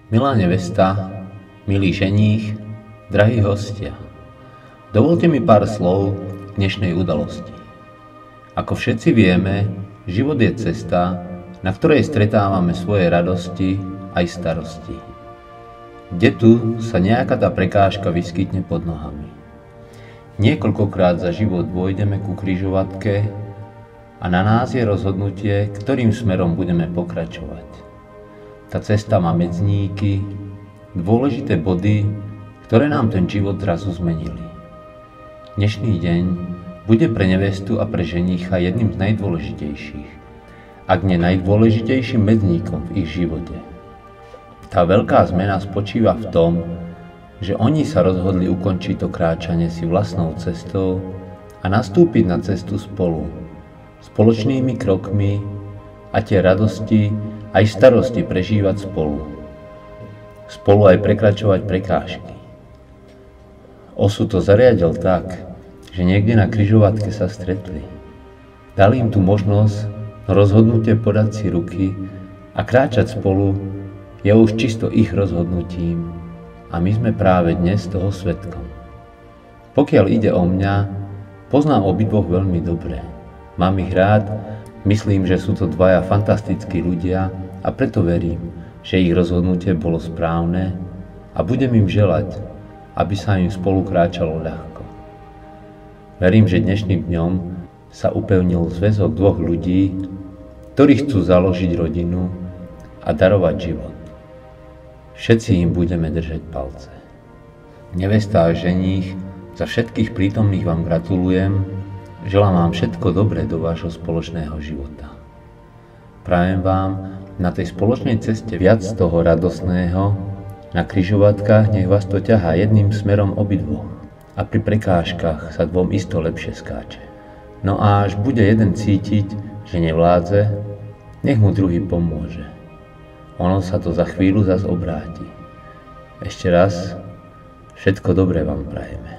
Milá nevesta, milý ženích, drahí hostia, dovolte mi pár slov k dnešnej udalosti. Ako všetci vieme, život je cesta, na ktorej stretávame svoje radosti aj starosti. Kde tu sa nejaká tá prekážka vyskytne pod nohami. Niekoľkokrát za život vôjdeme ku križovatke a na nás je rozhodnutie, ktorým smerom budeme pokračovať. Tá cesta má medzníky, dôležité body, ktoré nám ten život zrazu zmenili. Dnešný deň bude pre nevestu a pre ženícha jedným z najdôležitejších, ak nie najdôležitejším medzníkom v ich živote. Tá veľká zmena spočíva v tom, že oni sa rozhodli ukončiť to kráčanie si vlastnou cestou a nastúpiť na cestu spolu, spoločnými krokmi a tie radosti aj starosti prežívať spolu. Spolu aj prekračovať prekážky. Osud to zariadil tak, že niekde na križovatke sa stretli. Dali im tu možnosť rozhodnutie podať si ruky a kráčať spolu je už čisto ich rozhodnutím a my sme práve dnes toho svedkom. Pokiaľ ide o mňa, poznám obidvoch veľmi dobre. Mám ich rád, myslím, že sú to dvaja fantastickí ľudia a preto verím, že ich rozhodnutie bolo správne a budem im želať, aby sa im spolu kráčalo ľahko. Verím, že dnešným dňom sa upevnil zväzok dvoch ľudí, ktorí chcú založiť rodinu a darovať život. Všetci im budeme držať palce. Nevesta a ženích, za všetkých prítomných vám gratulujem, želám vám všetko dobré do vášho spoločného života. Prajem vám na tej spoločnej ceste viac toho radosného, na križovatkách nech vás to ťahá jedným smerom obidvoch a pri prekážkach sa dvom isto lepšie skáče. No a až bude jeden cítiť, že nevládze, nech mu druhý pomôže. Ono sa to za chvíľu zas obráti. Ešte raz, všetko dobré vám prajeme.